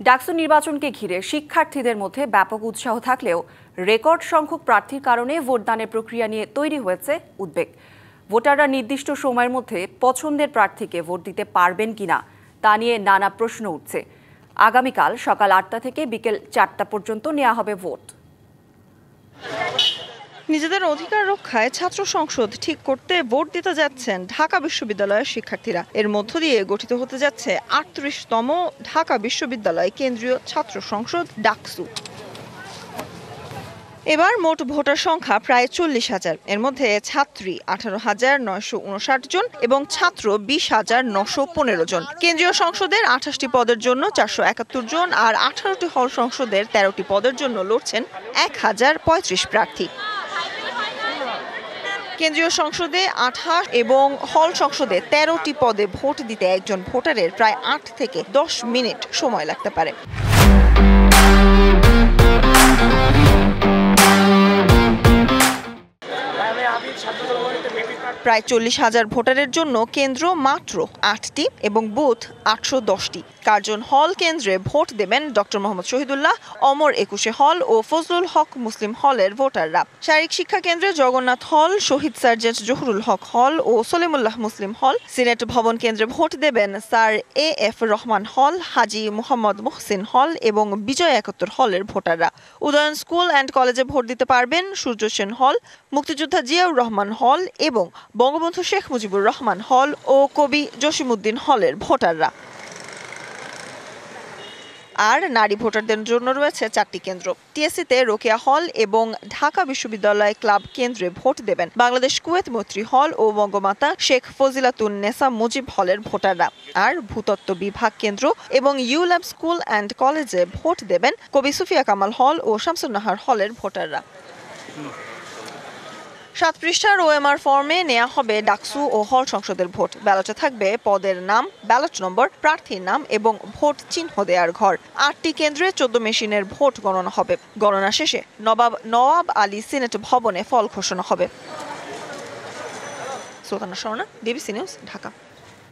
ডাকসু নির্বাচনকে ঘিরে শিক্ষার্থীদের মধ্যে ব্যাপক উৎসাহ থাকলেও রেকর্ড সংখ্যক প্রার্থীর কারণে ভোটদানের প্রক্রিয়া নিয়ে তৈরি হয়েছে উদ্বেগ। ভোটাররা নির্দিষ্ট সময়ের মধ্যে পছন্দের প্রার্থীকে ভোট দিতে পারবেন কিনা তা নিয়ে নানা প্রশ্ন উঠছে। আগামীকাল সকাল ৮টা থেকে বিকেল ৪টা পর্যন্ত নেওয়া হবে ভোট। নিজেদের অধিকার রক্ষায় ছাত্র সংসদ ঠিক করতে ভোট দিতে যাচ্ছেন ঢাকা বিশ্ববিদ্যালয়ের শিক্ষার্থীরা। এর মধ্য দিয়ে গঠিত হতে যাচ্ছে ৩৮তম ঢাকা বিশ্ববিদ্যালয় কেন্দ্রীয় ছাত্র সংসদ ডাকসু। এবার মোট ভোটার সংখ্যা প্রায় ৪০,০০০। এর মধ্যে ছাত্রী ১৮,৯৫৯ জন এবং ছাত্র ২০,৯১৫ জন। কেন্দ্রীয় সংসদের ২৮টি পদের জন্য ৪৭১ জন আর ১৮টি হল সংসদের ১৩টি পদের জন্য লড়ছেন ১,০৩৫ প্রার্থী। কেন্দ্রীয় সংসদে ২৮ এবং হল সংসদে ১৩টি পদে ভোট দিতে একজন ভোটারের প্রায় ৮ থেকে ১০ মিনিট সময় লাগতে পারে। প্রায় ৪০,০০০ ভোটারের জন্য কেন্দ্র মাত্র ৮টি এবং বুথ ৮১০টি। কার্জন হল কেন্দ্রে ভোট দেবেন ডক্টর মোহাম্মদ শহীদুল্লাহ, অমর ২১ হল ও ফজলুল হক মুসলিম হলের ভোটাররা। শারীরিক শিক্ষা কেন্দ্রে জগন্নাথ হল, শহীদ সার্জেন্ট জহুরুল হক হল ও সলিমুল্লাহ মুসলিম হল। সিনেট ভবন কেন্দ্রে ভোট দেবেন স্যার এ.এফ রহমান হল, হাজী মোহাম্মদ মুহসিন হল এবং বিজয় ৭১ হলের ভোটাররা। উদয়ন স্কুল অ্যান্ড কলেজে ভোট দিতে পারবেন সূর্য সেন হল, মুক্তিযোদ্ধা জিয়াউর রহমান হল এবং বঙ্গবন্ধু শেখ মুজিবুর রহমান হল ও কবি জসিমউদ্দিন হলের ভোটাররা। আর নারী ভোটারদের জন্য রয়েছে ৪টি কেন্দ্র। টিএসসিতে রোকেয়া হল এবং ঢাকা বিশ্ববিদ্যালয় ক্লাব কেন্দ্রে ভোট দেবেন বাংলাদেশ কুয়েত মৈত্রী হল ও বঙ্গমাতা শেখ ফজিলাতুন নেসা মুজিব হলের ভোটাররা। আর ভূতত্ত্ব বিভাগ কেন্দ্র এবং ইউল্যাব স্কুল অ্যান্ড কলেজে ভোট দেবেন কবি সুফিয়া কামাল হল ও শামসুন্নাহার হলের ভোটাররা। ৭ পৃষ্ঠার ওএমআর ফর্মে নেওয়া হবে ডাকসু ও হল সংসদের ভোট। ব্যালটে থাকবে পদের নাম, ব্যালট নম্বর, প্রার্থীর নাম এবং ভোট চিহ্ন দেওয়ার ঘর। 8টি কেন্দ্রে ১৪ মেশিনের ভোট গণনা হবে। গণনা শেষে নওয়াব আলী সিনেট ভবনে ফল ঘোষণা হবে। Sultana Swarna, DBC news, Dhaka.